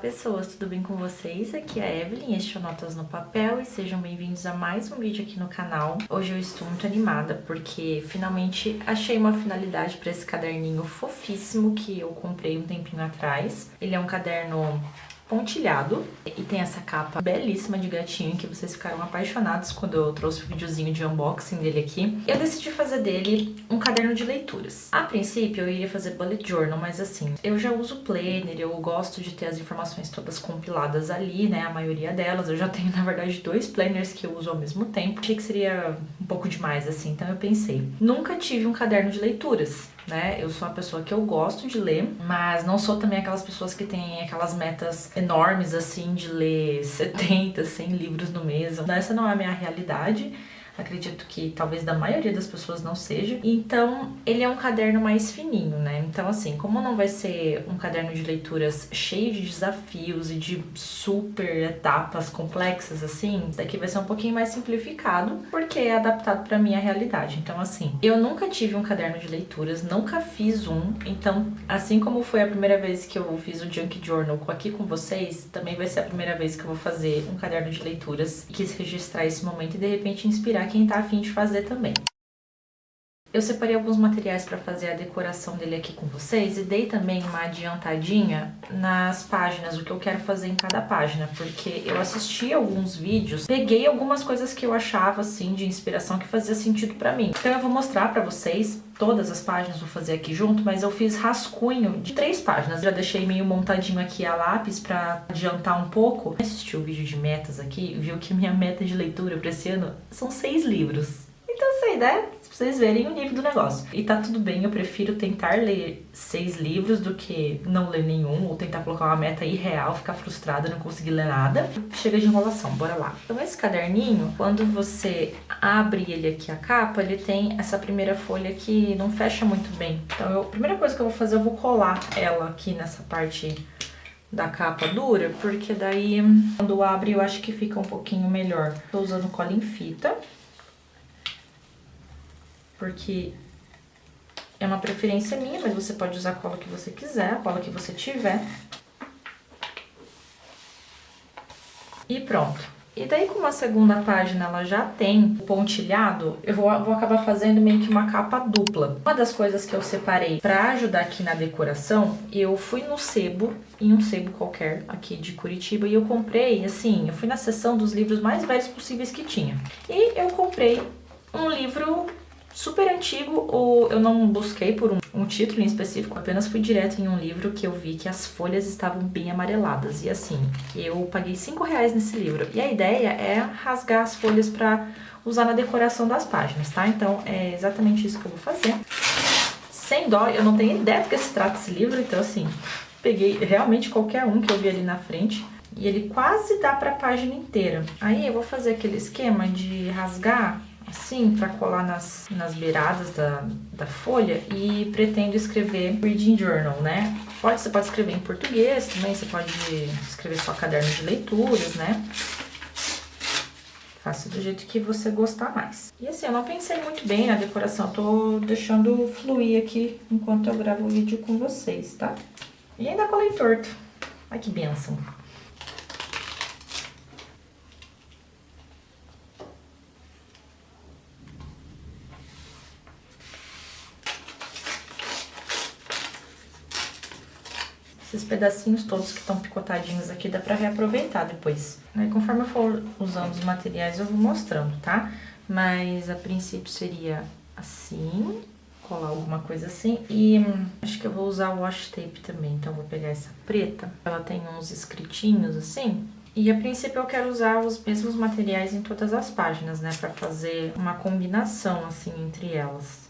pessoas, tudo bem com vocês? Aqui é a Evelyn, este é o Notas no Papel e sejam bem-vindos a mais um vídeo aqui no canal. Hoje eu estou muito animada porque finalmente achei uma finalidade para esse caderninho fofíssimo que eu comprei um tempinho atrás. Ele é um caderno pontilhado e tem essa capa belíssima de gatinho que vocês ficaram apaixonados quando eu trouxe o videozinho de unboxing dele aqui. Eu decidi fazer dele um caderno de leituras. A princípio eu iria fazer bullet journal, mas assim, eu já uso planner, eu gosto de ter as informações todas compiladas ali, né, a maioria delas. Eu já tenho, na verdade, 2 planners que eu uso ao mesmo tempo. Achei que seria um pouco demais assim, então eu pensei, nunca tive um caderno de leituras, né? Eu sou uma pessoa que eu gosto de ler, mas não sou também aquelas pessoas que têm aquelas metas enormes assim de ler 70, 100 livros no mês. Essa não é a minha realidade. Acredito que talvez da maioria das pessoas não seja. Então, ele é um caderno mais fininho, né? Então, assim, como não vai ser um caderno de leituras cheio de desafios e de super etapas complexas, assim, esse daqui vai ser um pouquinho mais simplificado, porque é adaptado pra minha realidade. Então, assim, eu nunca tive um caderno de leituras, nunca fiz um. Então, assim como foi a primeira vez que eu fiz o Junk Journal aqui com vocês, também vai ser a primeira vez que eu vou fazer um caderno de leituras. Quis registrar esse momento e, de repente, inspirar quem tá afim de fazer também. Eu separei alguns materiais para fazer a decoração dele aqui com vocês e dei também uma adiantadinha nas páginas, o que eu quero fazer em cada página, porque eu assisti alguns vídeos, peguei algumas coisas que eu achava assim de inspiração que fazia sentido para mim. Então eu vou mostrar para vocês todas as páginas, vou fazer aqui junto, mas eu fiz rascunho de 3 páginas. Já deixei meio montadinho aqui a lápis para adiantar um pouco. Assistiu o vídeo de metas aqui, viu que minha meta de leitura para esse ano são 6 livros. Então essa ideia, pra vocês verem o nível do negócio. E tá tudo bem, eu prefiro tentar ler 6 livros do que não ler nenhum, ou tentar colocar uma meta irreal, ficar frustrada, não conseguir ler nada. Chega de enrolação, bora lá. Então esse caderninho, quando você abre ele aqui a capa, ele tem essa primeira folha que não fecha muito bem. Então a primeira coisa que eu vou fazer, eu vou colar ela aqui nessa parte da capa dura, porque daí quando abre eu acho que fica um pouquinho melhor. Tô usando cola em fita, porque é uma preferência minha, mas você pode usar a cola que você quiser, a cola que você tiver. E pronto. E daí, como a segunda página ela já tem o pontilhado, eu vou acabar fazendo meio que uma capa dupla. Uma das coisas que eu separei pra ajudar aqui na decoração, eu fui no sebo, em um sebo qualquer aqui de Curitiba, e eu comprei, assim, eu fui na seção dos livros mais velhos possíveis que tinha. E eu comprei um livro super antigo, ou eu não busquei por um título em específico, apenas fui direto em um livro que eu vi que as folhas estavam bem amareladas. E assim, eu paguei R$5 nesse livro. E a ideia é rasgar as folhas pra usar na decoração das páginas, tá? Então é exatamente isso que eu vou fazer. Sem dó, eu não tenho ideia do que se trata esse livro, então assim, peguei realmente qualquer um que eu vi ali na frente. E ele quase dá pra página inteira. Aí eu vou fazer aquele esquema de rasgar assim, pra colar nas beiradas da folha, e pretendo escrever Reading Journal, né? Você pode escrever em português também, você pode escrever só caderno de leituras, né? Faça do jeito que você gostar mais. E assim, eu não pensei muito bem na decoração, tô deixando fluir aqui enquanto eu gravo o vídeo com vocês, tá? E ainda colei torto. Ai, que bênção! Esses pedacinhos todos que estão picotadinhos aqui dá pra reaproveitar depois. Aí, conforme eu for usando os materiais, eu vou mostrando, tá? Mas a princípio seria assim, colar alguma coisa assim. E acho que eu vou usar o washi tape também, então eu vou pegar essa preta. Ela tem uns escritinhos assim. E a princípio eu quero usar os mesmos materiais em todas as páginas, né? Pra fazer uma combinação assim entre elas.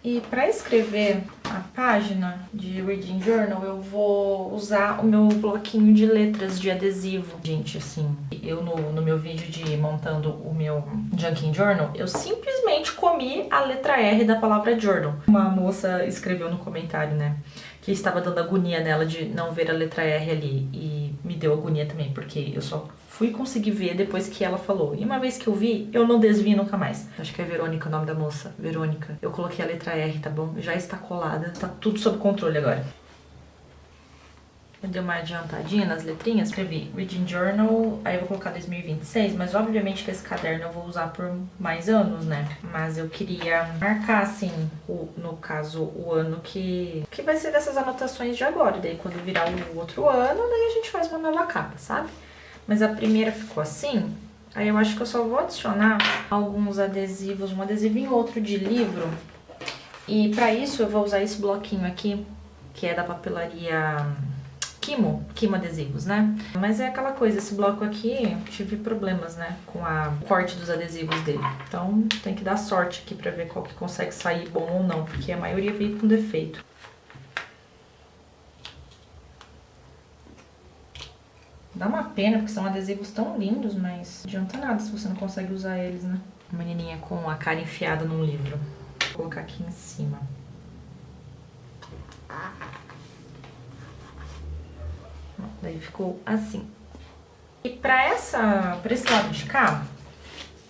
E para escrever a página de Reading Journal, eu vou usar o meu bloquinho de letras de adesivo. Gente, assim, eu no meu vídeo de montando o meu Junk Journal, eu simplesmente literalmente comi a letra R da palavra Jordan. Uma moça escreveu no comentário, né, que estava dando agonia nela de não ver a letra R ali. E me deu agonia também, porque eu só fui conseguir ver depois que ela falou. E uma vez que eu vi, eu não desvio nunca mais. Acho que é Verônica o nome da moça. Verônica. Eu coloquei a letra R, tá bom? Já está colada. Tá tudo sob controle agora. Eu dei uma adiantadinha nas letrinhas, escrevi Reading Journal, aí eu vou colocar 2026, mas obviamente que esse caderno eu vou usar por mais anos, né? Mas eu queria marcar, assim, no caso, o ano que vai ser dessas anotações de agora. Daí quando virar o outro ano, daí a gente faz uma nova capa, sabe? Mas a primeira ficou assim, aí eu acho que eu só vou adicionar alguns adesivos, um adesivinho outro de livro. E pra isso eu vou usar esse bloquinho aqui, que é da papelaria Kimo Adesivos, né? Mas é aquela coisa, esse bloco aqui, tive problemas, né, com o corte dos adesivos dele. Então tem que dar sorte aqui pra ver qual que consegue sair bom ou não, porque a maioria veio com defeito. Dá uma pena, porque são adesivos tão lindos, mas não adianta nada se você não consegue usar eles, né? Uma menininha com a cara enfiada num livro. Vou colocar aqui em cima. Daí ficou assim. E pra esse lado de cá,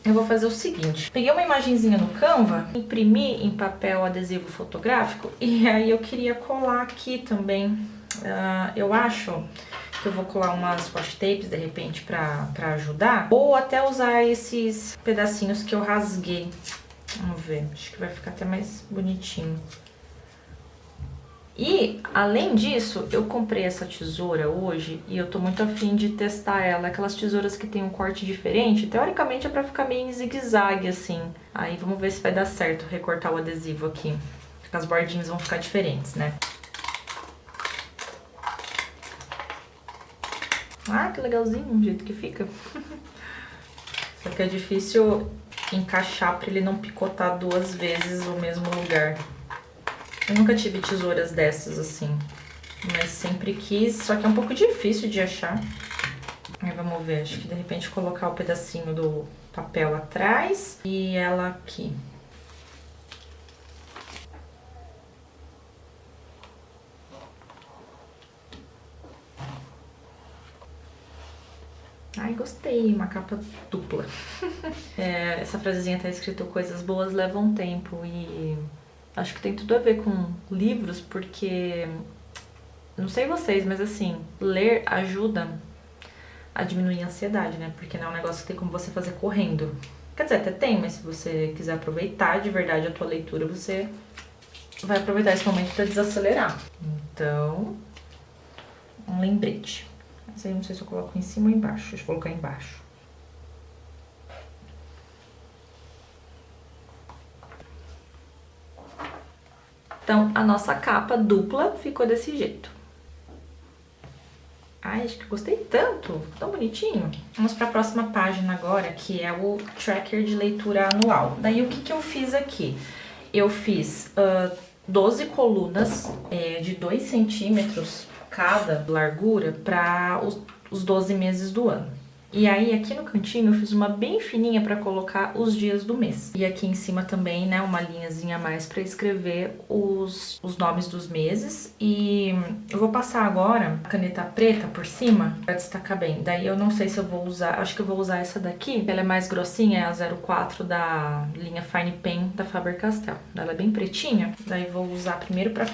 eu vou fazer o seguinte. Peguei uma imagenzinha no Canva, imprimi em papel adesivo fotográfico e aí eu queria colar aqui também. Eu acho que eu vou colar umas washi tapes de repente pra ajudar. Ou até usar esses pedacinhos que eu rasguei. Vamos ver, acho que vai ficar até mais bonitinho. E, além disso, eu comprei essa tesoura hoje e eu tô muito afim de testar ela. Aquelas tesouras que tem um corte diferente, teoricamente é pra ficar meio em zigue-zague, assim. Aí vamos ver se vai dar certo recortar o adesivo aqui. As bordinhas vão ficar diferentes, né? Ah, que legalzinho o jeito que fica. Só que é difícil encaixar pra ele não picotar duas vezes o mesmo lugar. Eu nunca tive tesouras dessas assim, mas sempre quis, só que é um pouco difícil de achar. Aí vamos ver, acho que de repente colocar o pedacinho do papel atrás e ela aqui. Ai, gostei, uma capa dupla. Essa frasezinha tá escrito coisas boas levam tempo e acho que tem tudo a ver com livros, porque não sei vocês, mas assim, ler ajuda a diminuir a ansiedade, né? Porque não é um negócio que tem como você fazer correndo. Quer dizer, até tem, mas se você quiser aproveitar de verdade a tua leitura, você vai aproveitar esse momento para desacelerar. Então, um lembrete. Mas aí não sei se eu coloco em cima ou embaixo. Deixa eu colocar embaixo. Então, a nossa capa dupla ficou desse jeito. Ai, acho que gostei tanto, ficou tão bonitinho. Vamos para a próxima página agora, que é o tracker de leitura anual. Daí, o que eu fiz aqui? Eu fiz 12 colunas de 2 centímetros cada largura para os 12 meses do ano. E aí, aqui no cantinho, eu fiz uma bem fininha pra colocar os dias do mês. E aqui em cima também, né, uma linhazinha a mais pra escrever os nomes dos meses. E eu vou passar agora a caneta preta por cima pra destacar bem. Daí eu não sei se eu vou usar, acho que eu vou usar essa daqui. Ela é mais grossinha, é a 04 da linha Fine Pen da Faber-Castell. Ela é bem pretinha, daí vou usar primeiro pra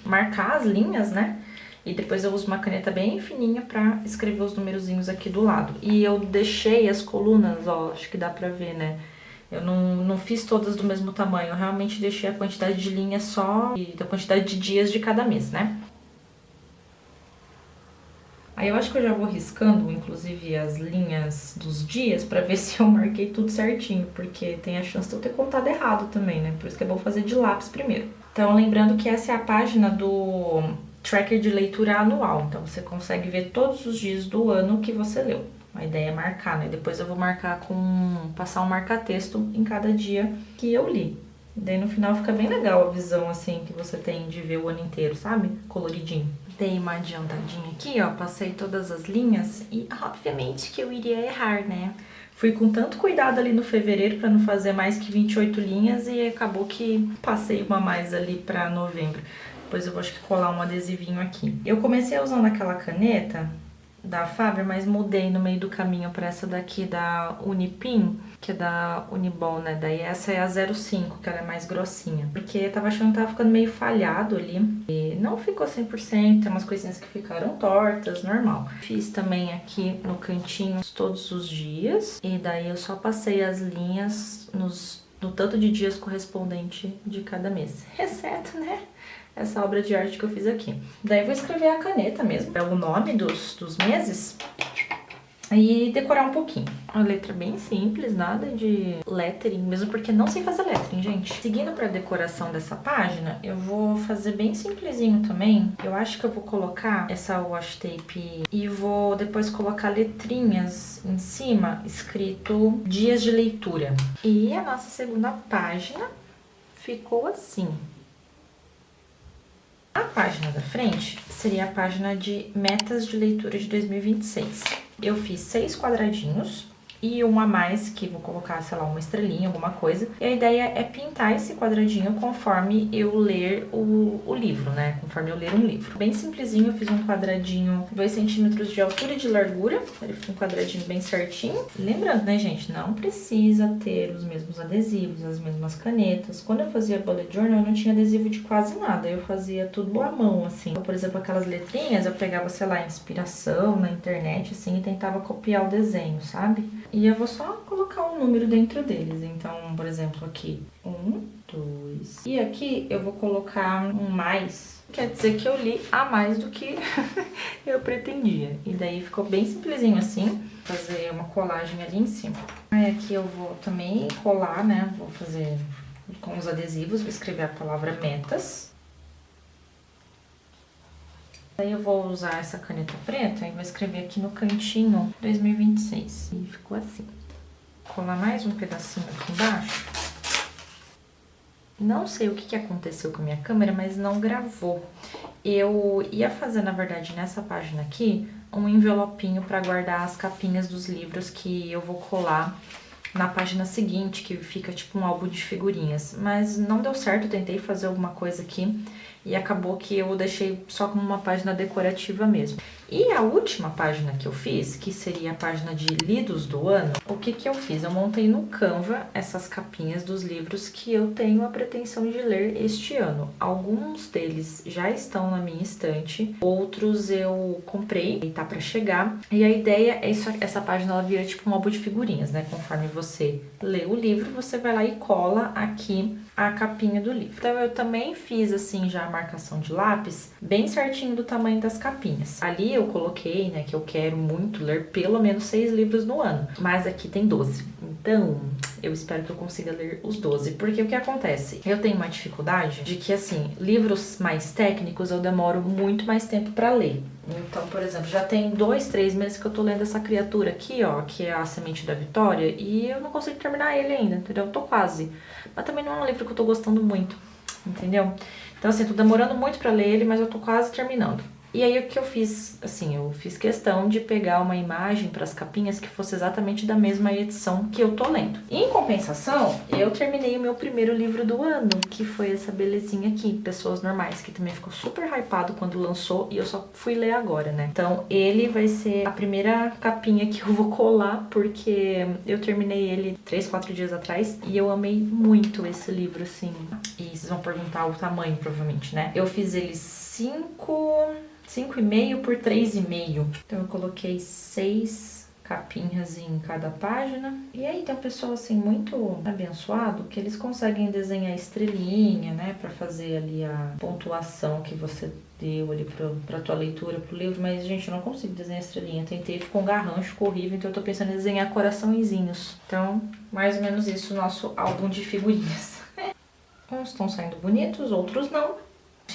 marcar as linhas, né? E depois eu uso uma caneta bem fininha pra escrever os numerozinhos aqui do lado. E eu deixei as colunas, ó, acho que dá pra ver, né? Eu não fiz todas do mesmo tamanho, eu realmente deixei a quantidade de linhas só e da quantidade de dias de cada mês, né? Aí eu acho que eu já vou riscando, inclusive, as linhas dos dias pra ver se eu marquei tudo certinho, porque tem a chance de eu ter contado errado também, né? Por isso que é bom fazer de lápis primeiro. Então, lembrando que essa é a página do tracker de leitura anual, então você consegue ver todos os dias do ano que você leu. A ideia é marcar, né? Depois eu vou passar um marca-texto em cada dia que eu li. Daí no final fica bem legal a visão, assim, que você tem de ver o ano inteiro, sabe? Coloridinho. Dei uma adiantadinha aqui, ó, passei todas as linhas e obviamente que eu iria errar, né? Fui com tanto cuidado ali no fevereiro pra não fazer mais que 28 linhas e acabou que passei uma mais ali pra novembro. Depois eu vou acho que colar um adesivinho aqui. Eu comecei usando aquela caneta da Faber, mas mudei no meio do caminho pra essa daqui da Unipin, que é da Uniball, né? Daí essa é a 05, que ela é mais grossinha. Porque eu tava achando que tava ficando meio falhado ali. E não ficou 100%, tem umas coisinhas que ficaram tortas, normal. Fiz também aqui no cantinho todos os dias. E daí eu só passei as linhas no tanto de dias correspondente de cada mês. Exceto, né? Essa obra de arte que eu fiz aqui. Daí eu vou escrever a caneta mesmo, é o nome dos meses e decorar um pouquinho. Uma letra bem simples, nada de lettering, mesmo porque não sei fazer lettering, gente. Seguindo pra decoração dessa página, eu vou fazer bem simplesinho também. Eu acho que eu vou colocar essa washi tape e vou depois colocar letrinhas em cima, escrito dias de leitura. E a nossa segunda página ficou assim. A página da frente seria a página de metas de leitura de 2026. Eu fiz 6 quadradinhos e um a mais, que vou colocar, sei lá, uma estrelinha, alguma coisa. E a ideia é pintar esse quadradinho conforme eu ler o livro, né? Conforme eu ler um livro. Bem simplesinho, eu fiz um quadradinho 2 centímetros de altura e de largura. Ele ficou um quadradinho bem certinho. Lembrando, né, gente? Não precisa ter os mesmos adesivos, as mesmas canetas. Quando eu fazia bullet journal, eu não tinha adesivo de quase nada. Eu fazia tudo à mão, assim. Então, por exemplo, aquelas letrinhas, eu pegava, sei lá, inspiração na internet, assim, e tentava copiar o desenho, sabe? E eu vou só colocar um número dentro deles. Então, por exemplo, aqui, 1, 2. E aqui eu vou colocar um mais. Quer dizer que eu li a mais do que eu pretendia. E daí ficou bem simplesinho assim. Fazer uma colagem ali em cima. Aí aqui eu vou também colar, né? Vou fazer com os adesivos. Vou escrever a palavra metas. Aí eu vou usar essa caneta preta e vou escrever aqui no cantinho 2026. E ficou assim. Vou colar mais um pedacinho aqui embaixo. Não sei o que aconteceu com a minha câmera, mas não gravou. Eu ia fazer, na verdade, nessa página aqui, um envelopinho para guardar as capinhas dos livros que eu vou colar na página seguinte, que fica tipo um álbum de figurinhas. Mas não deu certo, eu tentei fazer alguma coisa aqui e acabou que eu deixei só como uma página decorativa mesmo. E a última página que eu fiz, que seria a página de lidos do ano, o que que eu fiz? Eu montei no Canva essas capinhas dos livros que eu tenho a pretensão de ler este ano. Alguns deles já estão na minha estante, outros eu comprei e tá pra chegar. E a ideia é essa página ela vira tipo um álbum de figurinhas, né? Conforme você lê o livro, você vai lá e cola aqui a capinha do livro. Então eu também fiz assim já a marcação de lápis bem certinho do tamanho das capinhas. Ali eu coloquei, né, que eu quero muito ler pelo menos 6 livros no ano, mas aqui tem 12. Então, eu espero que eu consiga ler os 12, porque o que acontece? Eu tenho uma dificuldade de que, assim, livros mais técnicos eu demoro muito mais tempo pra ler. Então, por exemplo, já tem 2, 3 meses que eu tô lendo essa criatura aqui, ó, que é A Semente da Vitória, e eu não consigo terminar ele ainda, entendeu? Eu tô quase. Mas também não é um livro que eu tô gostando muito, entendeu? Então, assim, eu tô demorando muito pra ler ele, mas eu tô quase terminando. E aí o que eu fiz, assim, eu fiz questão de pegar uma imagem para as capinhas que fosse exatamente da mesma edição que eu tô lendo. Em compensação, eu terminei o meu primeiro livro do ano, que foi essa belezinha aqui, Pessoas Normais, que também ficou super hypado quando lançou e eu só fui ler agora, né? Então ele vai ser a primeira capinha que eu vou colar, porque eu terminei ele 3, 4 dias atrás e eu amei muito esse livro, assim. E vocês vão perguntar o tamanho, provavelmente, né? Eu fiz ele 5,5 por 3,5. Então eu coloquei 6 capinhas em cada página. E aí tem um pessoal assim muito abençoado que eles conseguem desenhar estrelinha, né, pra fazer ali a pontuação que você deu ali pra tua leitura, pro livro. Mas, gente, eu não consigo desenhar estrelinha. Tentei, ficou um garrancho, ficou horrível. Então eu tô pensando em desenhar coraçõezinhos. Então, mais ou menos isso, o nosso álbum de figurinhas. Uns estão saindo bonitos, outros não.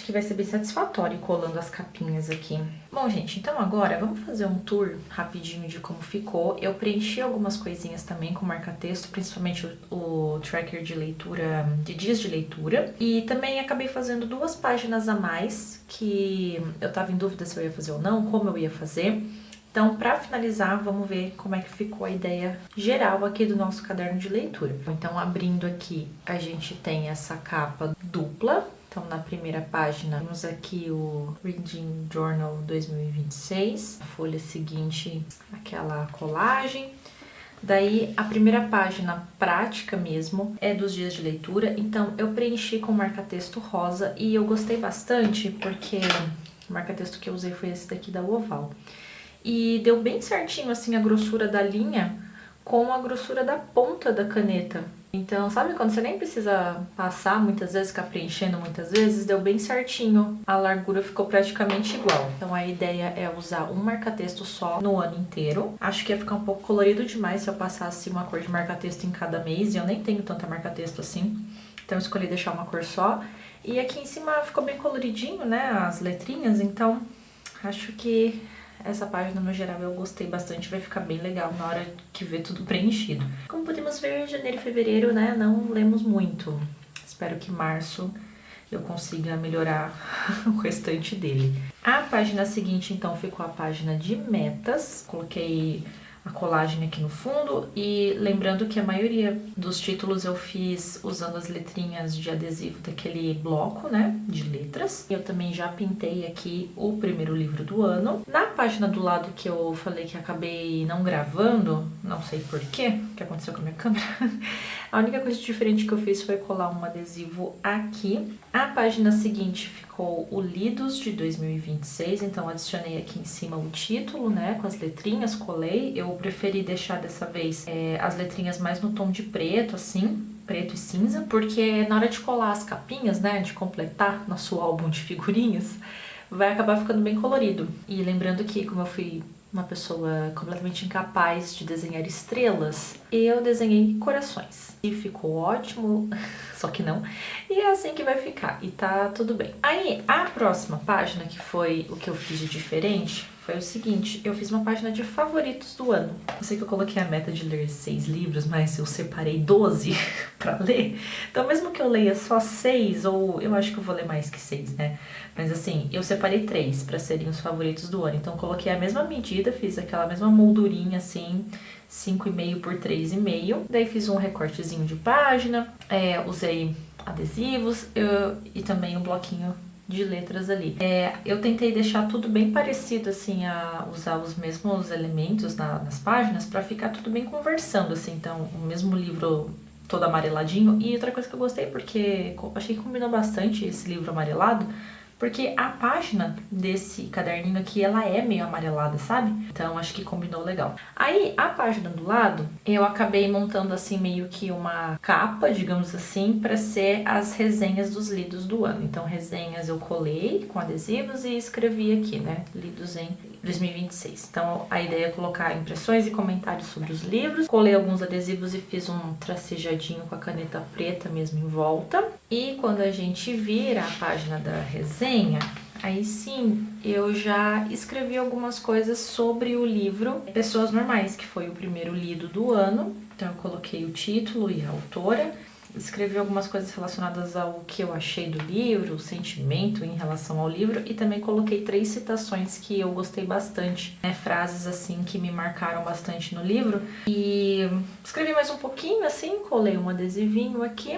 que vai ser bem satisfatório colando as capinhas aqui. Bom, gente, então agora vamos fazer um tour rapidinho de como ficou. Eu preenchi algumas coisinhas também com marca-texto, principalmente o tracker de leitura, de dias de leitura. E também acabei fazendo 2 páginas a mais, que eu tava em dúvida se eu ia fazer ou não, como eu ia fazer. Então, para finalizar, vamos ver como é que ficou a ideia geral aqui do nosso caderno de leitura. Então, abrindo aqui, a gente tem essa capa dupla. Então, na primeira página, temos aqui o Reading Journal 2026. A folha seguinte, aquela colagem. Daí, a primeira página prática mesmo é dos dias de leitura. Então, eu preenchi com marca-texto rosa e eu gostei bastante porque o marca-texto que eu usei foi esse daqui da Oval. E deu bem certinho, assim, a grossura da linha com a grossura da ponta da caneta. Então, sabe quando você nem precisa passar muitas vezes, ficar preenchendo muitas vezes? Deu bem certinho, a largura ficou praticamente igual. Então, a ideia é usar um marca-texto só no ano inteiro. Acho que ia ficar um pouco colorido demais se eu passasse uma cor de marca-texto em cada mês, e eu nem tenho tanta marca-texto assim. Então, eu escolhi deixar uma cor só. E aqui em cima ficou bem coloridinho, né, as letrinhas, então acho que essa página, no geral, eu gostei bastante, vai ficar bem legal na hora que ver tudo preenchido. Como podemos ver, janeiro e fevereiro, né, não lemos muito. Espero que março eu consiga melhorar o restante dele. A página seguinte, então, ficou a página de metas. Coloquei a colagem aqui no fundo e lembrando que a maioria dos títulos eu fiz usando as letrinhas de adesivo daquele bloco, né, de letras. Eu também já pintei aqui o primeiro livro do ano. Na página do lado que eu falei que acabei não gravando, não sei porquê, o que aconteceu com a minha câmera, a única coisa diferente que eu fiz foi colar um adesivo aqui. A página seguinte ficou o Lidos de 2026, então adicionei aqui em cima o título, né, com as letrinhas, colei. Eu preferi deixar dessa vez as letrinhas mais no tom de preto, assim, preto e cinza, porque na hora de colar as capinhas, né, de completar nosso álbum de figurinhas, vai acabar ficando bem colorido. E lembrando que, como eu fui uma pessoa completamente incapaz de desenhar estrelas, eu desenhei corações. E ficou ótimo, só que não. E é assim que vai ficar, e tá tudo bem. Aí, a próxima página, que foi o que eu fiz de diferente, foi o seguinte: eu fiz uma página de favoritos do ano. Eu sei que eu coloquei a meta de ler 6 livros, mas eu separei 12 pra ler. Então, mesmo que eu leia só 6, ou eu acho que eu vou ler mais que 6, né? Mas assim, eu separei 3 pra serem os favoritos do ano. Então, eu coloquei a mesma medida, fiz aquela mesma moldurinha assim, 5,5 por 3,5. Daí fiz um recortezinho de página, usei adesivos e também um bloquinho de letras ali. Eu tentei deixar tudo bem parecido, assim, a usar os mesmos elementos nas páginas pra ficar tudo bem conversando, assim. Então, o mesmo livro todo amareladinho. E outra coisa que eu gostei, porque achei que combinou bastante esse livro amarelado, porque a página desse caderninho aqui, ela é meio amarelada, sabe? Então, acho que combinou legal. Aí, a página do lado, eu acabei montando, assim, meio que uma capa, digamos assim, para ser as resenhas dos lidos do ano. Então, resenhas eu colei com adesivos e escrevi aqui, né? Lidos em 2026. Então, a ideia é colocar impressões e comentários sobre os livros. Colei alguns adesivos e fiz um tracejadinho com a caneta preta mesmo em volta. E quando a gente vira a página da resenha, aí sim, eu já escrevi algumas coisas sobre o livro Pessoas Normais, que foi o primeiro lido do ano. Então, eu coloquei o título e a autora. Escrevi algumas coisas relacionadas ao que eu achei do livro, o sentimento em relação ao livro, e também coloquei 3 citações que eu gostei bastante, né? Frases assim que me marcaram bastante no livro. E escrevi mais um pouquinho assim, colei um adesivinho aqui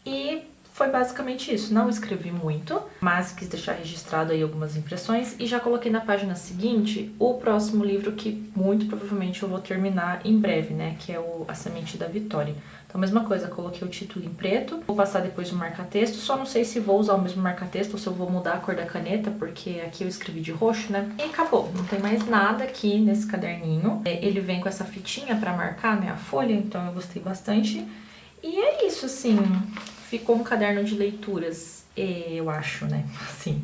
e foi basicamente isso. Não escrevi muito, mas quis deixar registrado aí algumas impressões e já coloquei na página seguinte o próximo livro que muito provavelmente eu vou terminar em breve, né? Que é A Semente da Vitória. Então, mesma coisa, coloquei o título em preto, vou passar depois o marca-texto, só não sei se vou usar o mesmo marca-texto ou se eu vou mudar a cor da caneta, porque aqui eu escrevi de roxo, né? E acabou, não tem mais nada aqui nesse caderninho. Ele vem com essa fitinha pra marcar, né, a folha, então eu gostei bastante. E é isso, assim, ficou um caderno de leituras, eu acho, né, assim,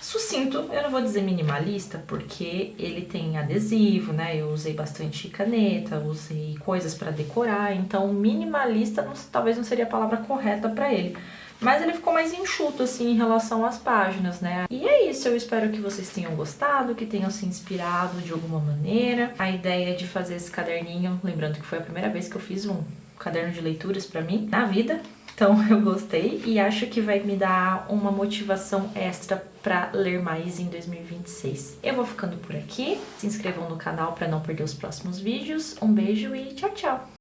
sucinto. Eu não vou dizer minimalista, porque ele tem adesivo, né, eu usei bastante caneta, usei coisas pra decorar, então minimalista talvez não seria a palavra correta pra ele. mas ele ficou mais enxuto, assim, em relação às páginas, né? E é isso, eu espero que vocês tenham gostado, que tenham se inspirado de alguma maneira. A ideia de fazer esse caderninho, lembrando que foi a primeira vez que eu fiz um caderno de leituras pra mim, na vida. Então eu gostei e acho que vai me dar uma motivação extra para ler mais em 2026. Eu vou ficando por aqui. Se inscrevam no canal para não perder os próximos vídeos. Um beijo e tchau, tchau!